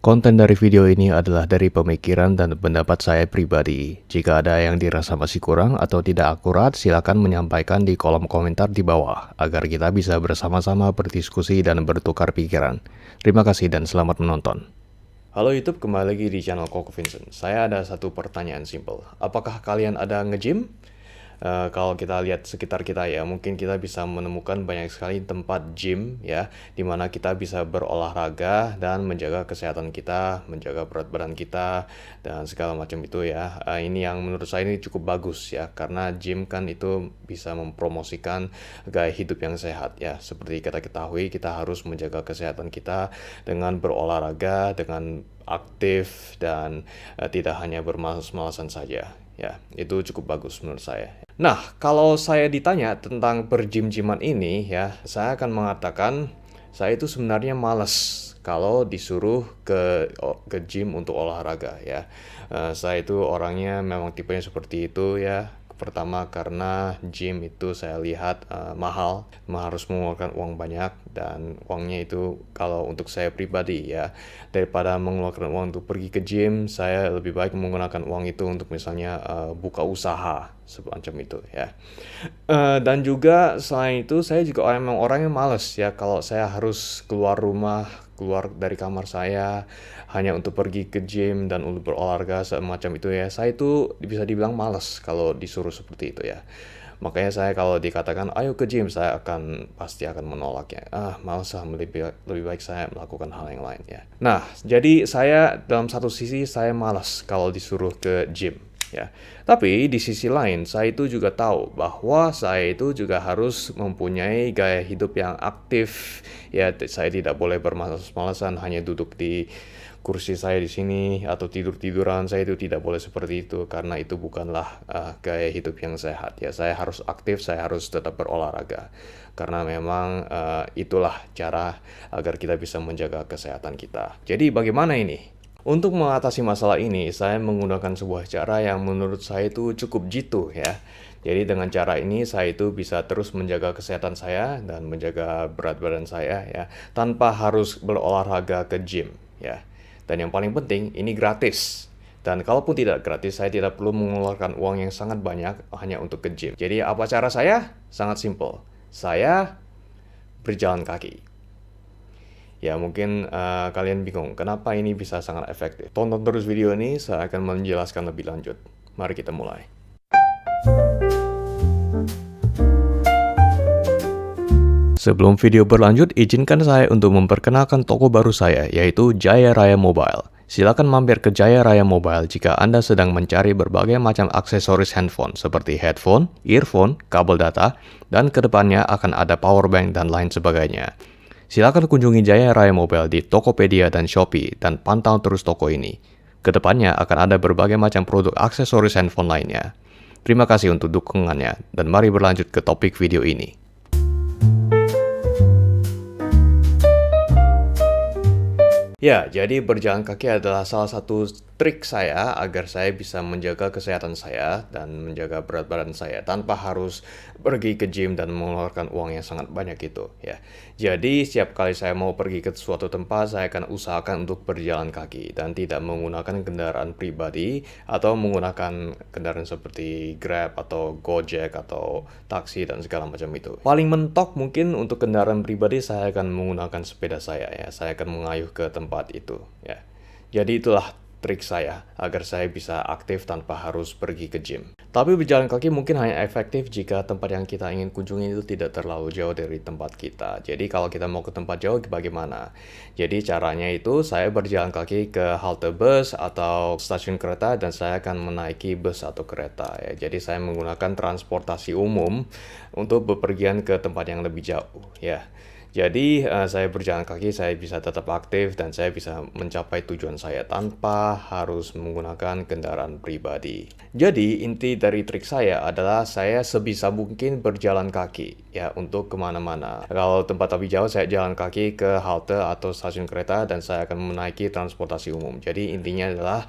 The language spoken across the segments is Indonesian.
Konten dari video ini adalah dari pemikiran dan pendapat saya pribadi. Jika ada yang dirasa masih kurang atau tidak akurat, silakan menyampaikan di kolom komentar di bawah, agar kita bisa bersama-sama berdiskusi dan bertukar pikiran. Terima kasih dan selamat menonton. Halo YouTube, kembali lagi di channel Koko Vincent. Saya ada satu pertanyaan simpel. Apakah kalian ada nge-gym? Kalau kita lihat sekitar kita ya, mungkin kita bisa menemukan banyak sekali tempat gym ya, di mana kita bisa berolahraga dan menjaga kesehatan kita, menjaga berat badan kita, dan segala macam itu ya. Ini yang menurut saya ini cukup bagus ya, karena gym kan itu bisa mempromosikan gaya hidup yang sehat ya. Seperti kita ketahui, kita harus menjaga kesehatan kita dengan berolahraga, dengan aktif, dan tidak hanya bermalas-malasan saja. Ya, itu cukup bagus menurut saya. Nah, kalau saya ditanya tentang pergym-gyman ini ya, saya akan mengatakan saya itu sebenarnya males kalau disuruh ke gym untuk olahraga ya. Saya itu orangnya memang tipenya seperti itu ya. Pertama karena gym itu saya lihat mahal, harus mengeluarkan uang banyak, dan uangnya itu kalau untuk saya pribadi ya, daripada mengeluarkan uang untuk pergi ke gym, saya lebih baik menggunakan uang itu untuk misalnya buka usaha semacam itu ya. Dan juga selain itu saya juga memang orangnya males ya, kalau saya harus keluar rumah, keluar dari kamar saya hanya untuk pergi ke gym dan untuk berolahraga semacam itu ya. Saya itu bisa dibilang malas kalau disuruh seperti itu ya. Makanya saya kalau dikatakan ayo ke gym, saya pasti akan menolaknya. Malas lah, lebih baik saya melakukan hal yang lain ya. Nah, jadi saya dalam satu sisi saya malas kalau disuruh ke gym ya. Tapi di sisi lain saya itu juga tahu bahwa saya itu juga harus mempunyai gaya hidup yang aktif ya. Saya tidak boleh bermalas-malasan hanya duduk di kursi saya di sini atau tidur-tiduran. Saya itu tidak boleh seperti itu, karena itu bukanlah gaya hidup yang sehat ya. Saya harus aktif, saya harus tetap berolahraga, karena memang itulah cara agar kita bisa menjaga kesehatan kita. Jadi bagaimana ini? Untuk mengatasi masalah ini, saya menggunakan sebuah cara yang menurut saya itu cukup jitu ya. Jadi dengan cara ini saya itu bisa terus menjaga kesehatan saya dan menjaga berat badan saya ya, tanpa harus berolahraga ke gym ya. Dan yang paling penting, ini gratis. Dan kalaupun tidak gratis, saya tidak perlu mengeluarkan uang yang sangat banyak hanya untuk ke gym. Jadi apa cara saya? Sangat simpel. Saya berjalan kaki. Ya mungkin kalian bingung kenapa ini bisa sangat efektif. Tonton terus video ini, saya akan menjelaskan lebih lanjut. Mari kita mulai. Sebelum video berlanjut, izinkan saya untuk memperkenalkan toko baru saya, yaitu Jaya Raya Mobile. Silakan mampir ke Jaya Raya Mobile jika Anda sedang mencari berbagai macam aksesoris handphone seperti headphone, earphone, kabel data, dan kedepannya akan ada powerbank dan lain sebagainya. Silakan kunjungi Jaya Raya Mobile di Tokopedia dan Shopee dan pantau terus toko ini. Kedepannya akan ada berbagai macam produk aksesoris handphone lainnya. Terima kasih untuk dukungannya, dan mari berlanjut ke topik video ini. Ya, jadi berjalan kaki adalah salah satu trik saya agar saya bisa menjaga kesehatan saya dan menjaga berat badan saya tanpa harus pergi ke gym dan mengeluarkan uang yang sangat banyak itu ya. Jadi setiap kali saya mau pergi ke suatu tempat, saya akan usahakan untuk berjalan kaki dan tidak menggunakan kendaraan pribadi atau menggunakan kendaraan seperti Grab atau Gojek atau taksi dan segala macam itu. Paling mentok mungkin untuk kendaraan pribadi saya akan menggunakan sepeda saya ya. Saya akan mengayuh ke tempat itu ya. Jadi itulah trik saya agar saya bisa aktif tanpa harus pergi ke gym. Tapi berjalan kaki mungkin hanya efektif jika tempat yang kita ingin kunjungi itu tidak terlalu jauh dari tempat kita. Jadi kalau kita mau ke tempat jauh bagaimana? Jadi caranya itu saya berjalan kaki ke halte bus atau stasiun kereta dan saya akan menaiki bus atau kereta ya. Jadi saya menggunakan transportasi umum untuk bepergian ke tempat yang lebih jauh ya. Jadi saya berjalan kaki, saya bisa tetap aktif dan saya bisa mencapai tujuan saya tanpa harus menggunakan kendaraan pribadi. Jadi inti dari trik saya adalah saya sebisa mungkin berjalan kaki ya untuk kemana-mana. Kalau tempat lebih jauh saya jalan kaki ke halte atau stasiun kereta dan saya akan menaiki transportasi umum. Jadi intinya adalah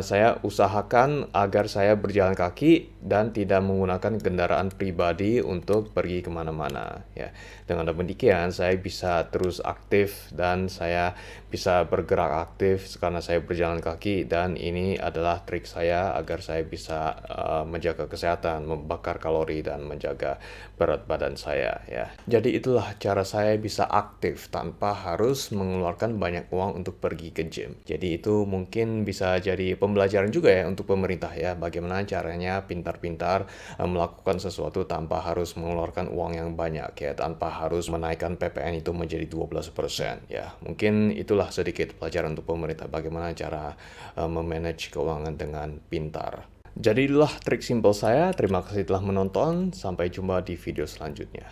saya usahakan agar saya berjalan kaki dan tidak menggunakan kendaraan pribadi untuk pergi kemana-mana ya. Dengan demikian dengan saya bisa terus aktif dan saya bisa bergerak aktif karena saya berjalan kaki, dan ini adalah trik saya agar saya bisa menjaga kesehatan, membakar kalori dan menjaga berat badan saya ya. Jadi itulah cara saya bisa aktif tanpa harus mengeluarkan banyak uang untuk pergi ke gym. Jadi itu mungkin bisa jadi pembelajaran juga ya untuk pemerintah ya, bagaimana caranya pintar-pintar melakukan sesuatu tanpa harus mengeluarkan uang yang banyak ya, tanpa harus menaikkan PPN itu menjadi 12% ya. Mungkin itulah sedikit pelajaran untuk pemerintah bagaimana cara memanage keuangan dengan pintar. Jadi itulah trik simpel saya. Terima kasih telah menonton. Sampai jumpa di video selanjutnya.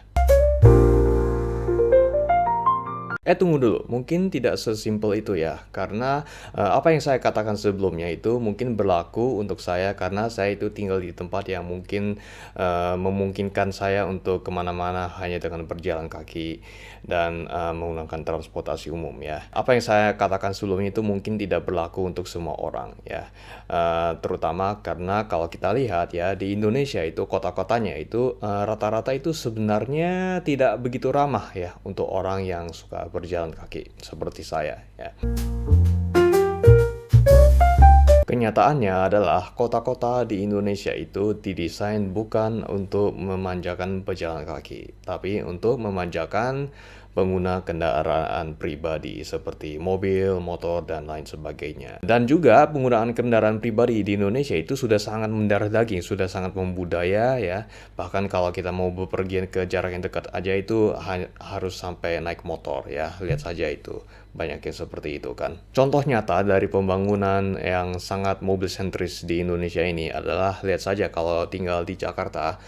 Tunggu dulu, mungkin tidak sesimpel itu ya, karena apa yang saya katakan sebelumnya itu mungkin berlaku untuk saya karena saya itu tinggal di tempat yang mungkin memungkinkan saya untuk kemana-mana hanya dengan berjalan kaki dan menggunakan transportasi umum ya. Apa yang saya katakan sebelumnya itu mungkin tidak berlaku untuk semua orang ya, terutama karena kalau kita lihat ya di Indonesia itu kota-kotanya itu rata-rata itu sebenarnya tidak begitu ramah ya untuk orang yang suka berjalan kaki seperti saya ya. Kenyataannya adalah kota-kota di Indonesia itu didesain bukan untuk memanjakan pejalan kaki, tapi untuk memanjakan pengguna kendaraan pribadi seperti mobil, motor, dan lain sebagainya. Dan juga penggunaan kendaraan pribadi di Indonesia itu sudah sangat mendarah daging, sudah sangat membudaya ya. Bahkan kalau kita mau bepergian ke jarak yang dekat aja itu harus sampai naik motor ya. Lihat saja itu, banyak yang seperti itu kan. Contoh nyata dari pembangunan yang sangat mobil sentris di Indonesia ini adalah, lihat saja kalau tinggal di Jakarta,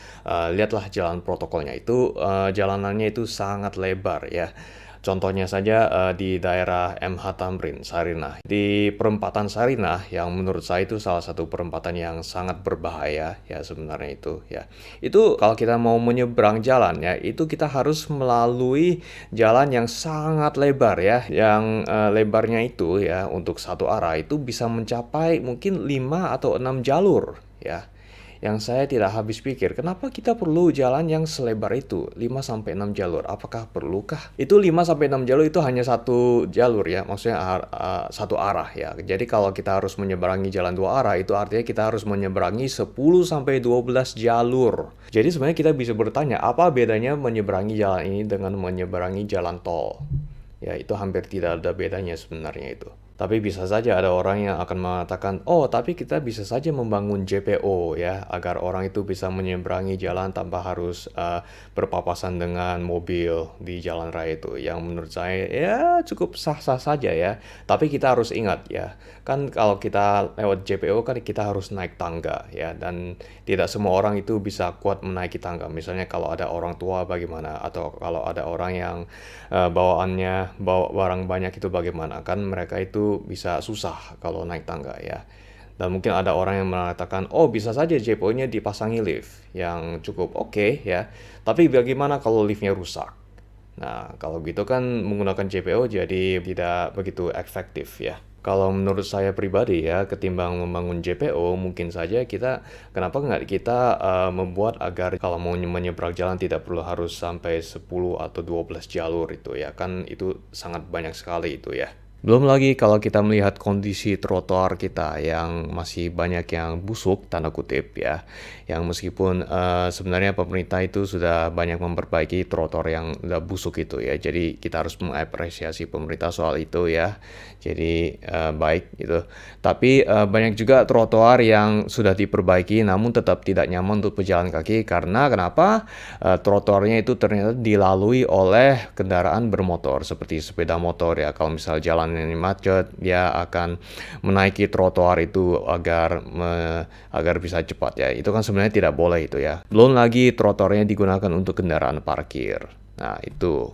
lihatlah jalan protokolnya itu, jalanannya itu sangat lebar ya. Contohnya saja di daerah MH Tamrin, Sarinah. Di perempatan Sarinah yang menurut saya itu salah satu perempatan yang sangat berbahaya ya sebenarnya itu ya. Itu kalau kita mau menyeberang jalan ya, itu kita harus melalui jalan yang sangat lebar ya. Yang lebarnya itu ya untuk satu arah itu bisa mencapai mungkin 5 atau 6 jalur ya. Yang saya tidak habis pikir, kenapa kita perlu jalan yang selebar itu, 5-6 jalur? Apakah perlukah? Itu 5-6 jalur itu hanya satu jalur ya, maksudnya satu arah ya. Jadi kalau kita harus menyeberangi jalan dua arah, itu artinya kita harus menyeberangi 10-12 jalur. Jadi sebenarnya kita bisa bertanya, apa bedanya menyeberangi jalan ini dengan menyeberangi jalan tol? Ya, itu hampir tidak ada bedanya sebenarnya itu. Tapi bisa saja ada orang yang akan mengatakan, oh tapi kita bisa saja membangun JPO ya, agar orang itu bisa menyeberangi jalan tanpa harus berpapasan dengan mobil di jalan raya itu. Yang menurut saya ya cukup sah-sah saja ya. Tapi kita harus ingat ya, kan kalau kita lewat JPO kan kita harus naik tangga ya, dan tidak semua orang itu bisa kuat menaiki tangga. Misalnya kalau ada orang tua bagaimana, atau kalau ada orang yang bawaannya bawa barang banyak itu bagaimana, kan mereka itu bisa susah kalau naik tangga ya. Dan mungkin ada orang yang mengatakan, oh bisa saja JPO-nya dipasangi lift yang cukup oke ya, tapi bagaimana kalau liftnya rusak? Nah kalau gitu kan menggunakan JPO jadi tidak begitu efektif ya. Kalau menurut saya pribadi ya, ketimbang membangun JPO, mungkin saja kenapa nggak kita membuat agar kalau mau menyeberang jalan tidak perlu harus sampai 10 atau 12 jalur itu ya, kan itu sangat banyak sekali itu ya. Belum lagi kalau kita melihat kondisi trotoar kita yang masih banyak yang busuk, tanda kutip ya, yang meskipun sebenarnya pemerintah itu sudah banyak memperbaiki trotoar yang udah busuk itu ya, jadi kita harus mengapresiasi pemerintah soal itu ya, jadi baik gitu. Tapi banyak juga trotoar yang sudah diperbaiki namun tetap tidak nyaman untuk pejalan kaki, karena kenapa? Trotoarnya itu ternyata dilalui oleh kendaraan bermotor seperti sepeda motor ya. Kalau misal jalan ini macet, dia akan menaiki trotoar itu agar bisa cepat ya. Itu kan sebenarnya tidak boleh itu ya. Belum lagi trotoarnya digunakan untuk kendaraan parkir. Nah itu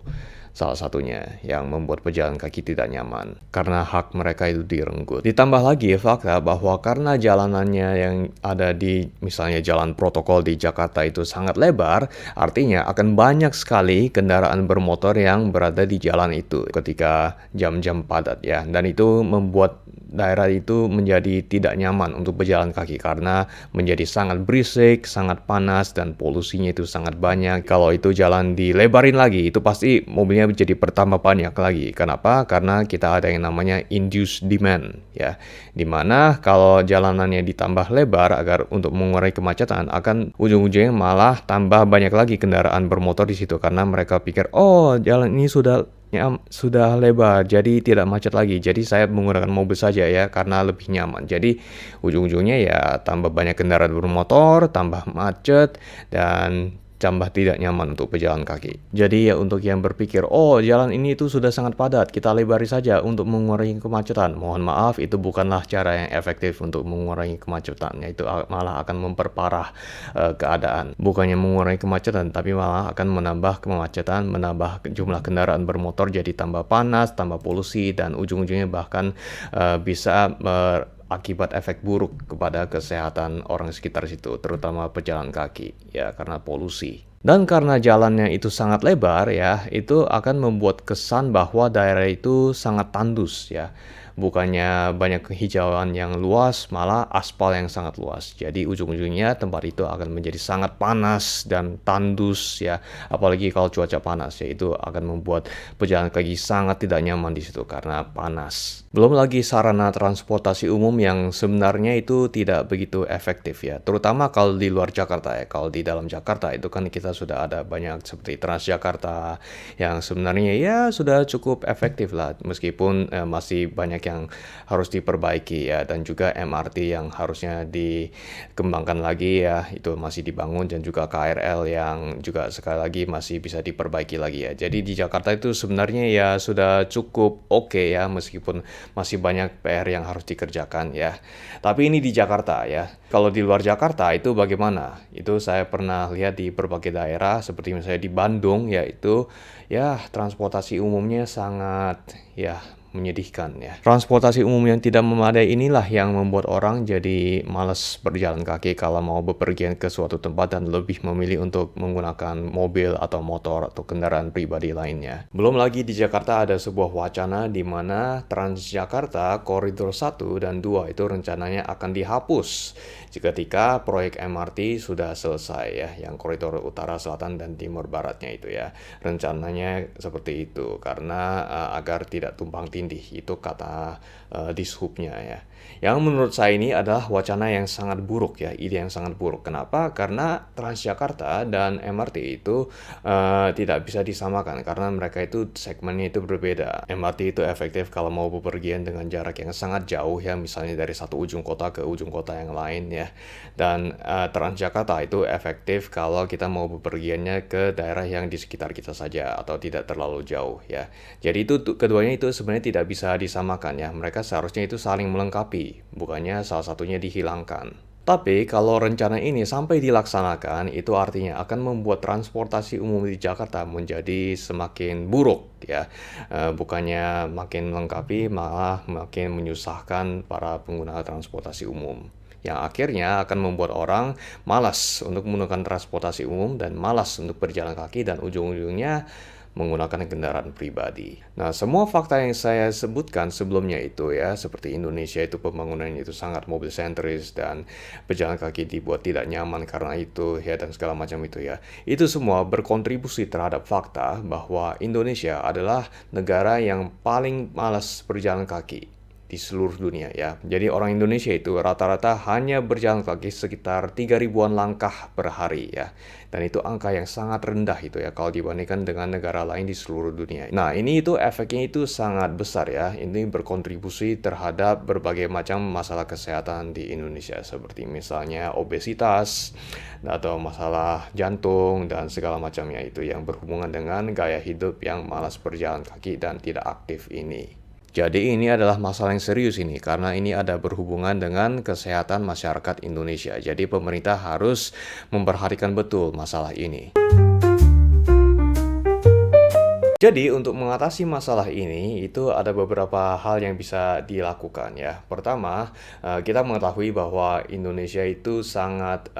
salah satunya yang membuat pejalan kaki tidak nyaman karena hak mereka itu direnggut. Ditambah lagi fakta bahwa karena jalanannya yang ada di misalnya jalan protokol di Jakarta itu sangat lebar, artinya akan banyak sekali kendaraan bermotor yang berada di jalan itu ketika jam-jam padat ya, dan itu membuat daerah itu menjadi tidak nyaman untuk berjalan kaki karena menjadi sangat berisik, sangat panas, dan polusinya itu sangat banyak. Kalau itu jalan dilebarin lagi, itu pasti mobilnya jadi bertambah banyak lagi. Kenapa? Karena kita ada yang namanya induced demand, ya. Dimana kalau jalanannya ditambah lebar agar untuk mengurangi kemacetan, akan ujung-ujungnya malah tambah banyak lagi kendaraan bermotor di situ karena mereka pikir, oh jalan ini sudah lebar, jadi tidak macet lagi. Jadi saya menggunakan mobil saja ya, karena lebih nyaman. Jadi ujung-ujungnya ya tambah banyak kendaraan bermotor, tambah macet, dan tambah tidak nyaman untuk berjalan kaki. Jadi ya untuk yang berpikir, oh jalan ini itu sudah sangat padat, kita lebari saja untuk mengurangi kemacetan. Mohon maaf, itu bukanlah cara yang efektif untuk mengurangi kemacetan. Itu malah akan memperparah keadaan. Bukannya mengurangi kemacetan, tapi malah akan menambah kemacetan, menambah jumlah kendaraan bermotor jadi tambah panas, tambah polusi, dan ujung-ujungnya bahkan bisa akibat efek buruk kepada kesehatan orang sekitar situ, terutama pejalan kaki, ya karena polusi. Dan karena jalannya itu sangat lebar ya, itu akan membuat kesan bahwa daerah itu sangat tandus ya. Bukannya banyak kehijauan yang luas, malah aspal yang sangat luas. Jadi ujung-ujungnya tempat itu akan menjadi sangat panas dan tandus ya. Apalagi kalau cuaca panas ya, itu akan membuat pejalan kaki sangat tidak nyaman di situ karena panas. Belum lagi sarana transportasi umum yang sebenarnya itu tidak begitu efektif ya. Terutama kalau di luar Jakarta ya. Kalau di dalam Jakarta itu kan kita sudah ada banyak seperti Transjakarta yang sebenarnya ya sudah cukup efektif lah. Meskipun masih banyak yang harus diperbaiki ya, dan juga MRT yang harusnya dikembangkan lagi ya, itu masih dibangun, dan juga KRL yang juga sekali lagi masih bisa diperbaiki lagi ya. Jadi di Jakarta itu sebenarnya ya sudah cukup oke ya, meskipun masih banyak PR yang harus dikerjakan ya. Tapi ini di Jakarta ya. Kalau di luar Jakarta itu bagaimana? Itu saya pernah lihat di berbagai daerah seperti misalnya di Bandung ya, itu ya transportasi umumnya sangat ya menyedihkan ya. Transportasi umum yang tidak memadai inilah yang membuat orang jadi malas berjalan kaki kalau mau bepergian ke suatu tempat dan lebih memilih untuk menggunakan mobil atau motor atau kendaraan pribadi lainnya. Belum lagi di Jakarta ada sebuah wacana di mana Transjakarta Koridor 1 dan 2 itu rencananya akan dihapus ketika proyek MRT sudah selesai ya, yang koridor utara, selatan, dan timur baratnya itu ya. Rencananya seperti itu karena agar tidak tumpang tindih, itu kata dishubnya ya. Yang menurut saya ini adalah wacana yang sangat buruk ya, ide yang sangat buruk. Kenapa? Karena Transjakarta dan MRT itu tidak bisa disamakan karena mereka itu segmennya itu berbeda. MRT itu efektif kalau mau bepergian dengan jarak yang sangat jauh ya, misalnya dari satu ujung kota ke ujung kota yang lain ya. Dan Transjakarta itu efektif kalau kita mau bepergiannya ke daerah yang di sekitar kita saja atau tidak terlalu jauh ya. Jadi itu keduanya itu sebenarnya tidak bisa disamakan ya. Mereka seharusnya itu saling melengkapi, bukannya salah satunya dihilangkan. Tapi kalau rencana ini sampai dilaksanakan, itu artinya akan membuat transportasi umum di Jakarta menjadi semakin buruk ya. Bukannya makin melengkapi, malah makin menyusahkan para pengguna transportasi umum, yang akhirnya akan membuat orang malas untuk menggunakan transportasi umum dan malas untuk berjalan kaki, dan ujung-ujungnya menggunakan kendaraan pribadi. Nah, semua fakta yang saya sebutkan sebelumnya itu ya, seperti Indonesia itu pembangunannya itu sangat mobil sentris dan pejalan kaki dibuat tidak nyaman karena itu ya, dan segala macam itu ya. Itu semua berkontribusi terhadap fakta bahwa Indonesia adalah negara yang paling malas berjalan kaki di seluruh dunia ya. Jadi orang Indonesia itu rata-rata hanya berjalan kaki sekitar 3.000-an langkah per hari ya. Dan itu angka yang sangat rendah itu ya kalau dibandingkan dengan negara lain di seluruh dunia. Nah, ini itu efeknya itu sangat besar ya. Ini berkontribusi terhadap berbagai macam masalah kesehatan di Indonesia, seperti misalnya obesitas atau masalah jantung dan segala macamnya itu yang berhubungan dengan gaya hidup yang malas berjalan kaki dan tidak aktif ini. Jadi ini adalah masalah yang serius ini, karena ini ada berhubungan dengan kesehatan masyarakat Indonesia. Jadi pemerintah harus memperhatikan betul masalah ini. Jadi untuk mengatasi masalah ini itu ada beberapa hal yang bisa dilakukan ya. Pertama, kita mengetahui bahwa Indonesia itu sangat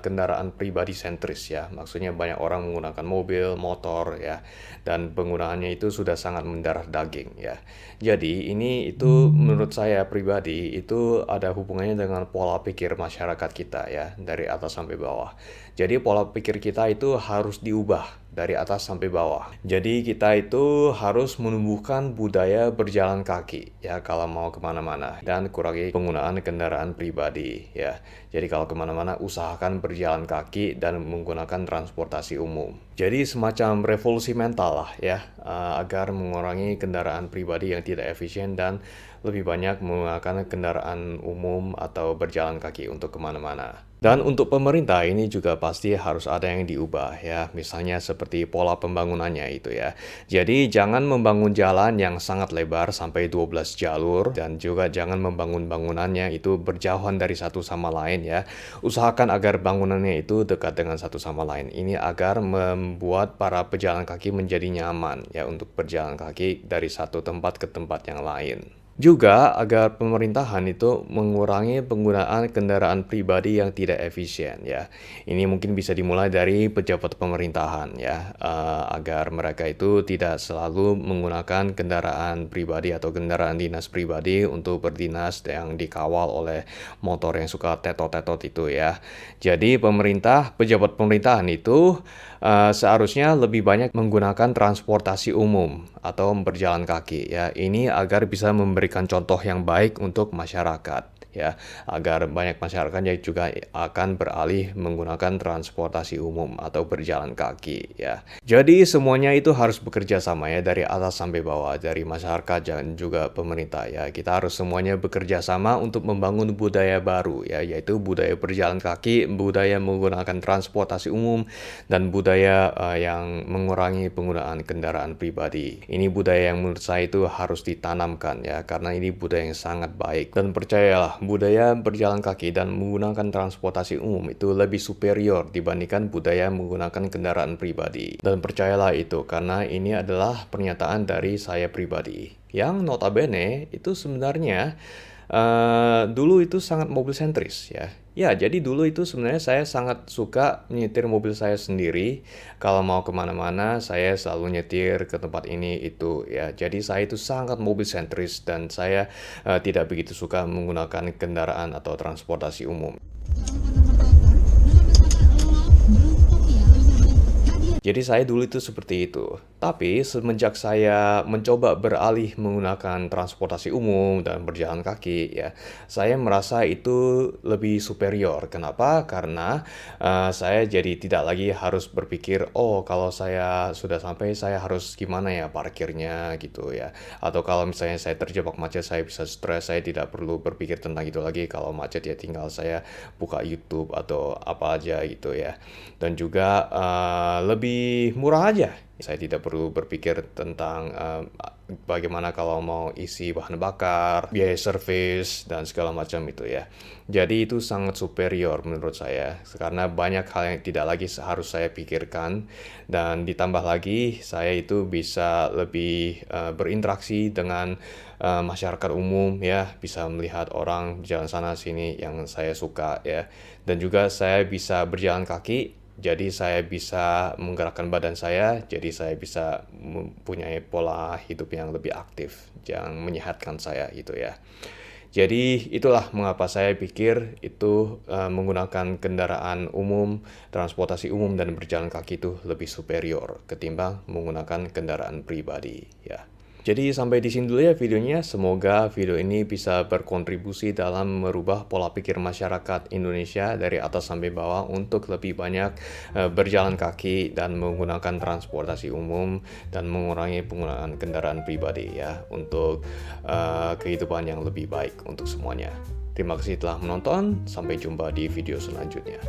kendaraan pribadi sentris ya. Maksudnya banyak orang menggunakan mobil, motor ya, dan penggunaannya itu sudah sangat mendarah daging ya. Jadi ini itu menurut saya pribadi itu ada hubungannya dengan pola pikir masyarakat kita ya, dari atas sampai bawah. Jadi pola pikir kita itu harus diubah dari atas sampai bawah. Jadi kita itu harus menumbuhkan budaya berjalan kaki ya kalau mau kemana-mana, dan kurangi penggunaan kendaraan pribadi ya. Jadi kalau kemana-mana usahakan berjalan kaki dan menggunakan transportasi umum. Jadi semacam revolusi mental lah ya, agar mengurangi kendaraan pribadi yang tidak efisien dan lebih banyak menggunakan kendaraan umum atau berjalan kaki untuk kemana-mana. Dan untuk pemerintah ini juga pasti harus ada yang diubah ya, misalnya seperti pola pembangunannya itu ya. Jadi jangan membangun jalan yang sangat lebar sampai 12 jalur, dan juga jangan membangun bangunannya itu berjauhan dari satu sama lain ya. Usahakan agar bangunannya itu dekat dengan satu sama lain. Ini agar membuat para pejalan kaki menjadi nyaman ya untuk berjalan kaki dari satu tempat ke tempat yang lain. Juga agar pemerintahan itu mengurangi penggunaan kendaraan pribadi yang tidak efisien ya. Ini mungkin bisa dimulai dari pejabat pemerintahan ya, agar mereka itu tidak selalu menggunakan kendaraan pribadi atau kendaraan dinas pribadi untuk berdinas yang dikawal oleh motor yang suka tetot-tetot itu ya. Jadi pejabat pemerintahan itu seharusnya lebih banyak menggunakan transportasi umum atau berjalan kaki ya. Ini agar bisa memberikan contoh yang baik untuk masyarakat ya, agar banyak masyarakat yang juga akan beralih menggunakan transportasi umum atau berjalan kaki ya. Jadi semuanya itu harus bekerja sama ya, dari atas sampai bawah, dari masyarakat dan juga pemerintah ya. Kita harus semuanya bekerja sama untuk membangun budaya baru ya, yaitu budaya berjalan kaki, budaya menggunakan transportasi umum, dan budaya yang mengurangi penggunaan kendaraan pribadi. Ini budaya yang menurut saya itu harus ditanamkan ya, karena ini budaya yang sangat baik. Dan percayalah, budaya berjalan kaki dan menggunakan transportasi umum itu lebih superior dibandingkan budaya menggunakan kendaraan pribadi. Dan percayalah itu, karena ini adalah pernyataan dari saya pribadi, yang notabene itu sebenarnya dulu itu sangat mobil sentris ya. Ya, jadi dulu itu sebenarnya saya sangat suka menyetir mobil saya sendiri. Kalau mau kemana-mana, saya selalu nyetir ke tempat ini itu ya. Jadi saya itu sangat mobil sentris, dan saya tidak begitu suka menggunakan kendaraan atau transportasi umum. Jadi saya dulu itu seperti itu. Tapi semenjak saya mencoba beralih menggunakan transportasi umum dan berjalan kaki ya, saya merasa itu lebih superior. Kenapa? Karena saya jadi tidak lagi harus berpikir, oh kalau saya sudah sampai saya harus gimana ya parkirnya gitu ya. Atau kalau misalnya saya terjebak macet, saya bisa stres, saya tidak perlu berpikir tentang itu lagi. Kalau macet ya tinggal saya buka YouTube atau apa aja gitu ya. Dan juga lebih murah aja. Saya tidak perlu berpikir tentang bagaimana kalau mau isi bahan bakar, biaya servis, dan segala macam itu ya. Jadi itu sangat superior menurut saya, karena banyak hal yang tidak lagi harus saya pikirkan, dan ditambah lagi saya itu bisa lebih berinteraksi dengan masyarakat umum ya, bisa melihat orang jalan sana sini yang saya suka ya, dan juga saya bisa berjalan kaki. Jadi saya bisa menggerakkan badan saya, jadi saya bisa mempunyai pola hidup yang lebih aktif, yang menyehatkan saya gitu ya. Jadi itulah mengapa saya pikir itu menggunakan kendaraan umum, transportasi umum dan berjalan kaki itu lebih superior ketimbang menggunakan kendaraan pribadi ya. Jadi sampai di sini dulu ya videonya. Semoga video ini bisa berkontribusi dalam merubah pola pikir masyarakat Indonesia dari atas sampai bawah untuk lebih banyak berjalan kaki dan menggunakan transportasi umum, dan mengurangi penggunaan kendaraan pribadi ya, untuk kehidupan yang lebih baik untuk semuanya. Terima kasih telah menonton, sampai jumpa di video selanjutnya.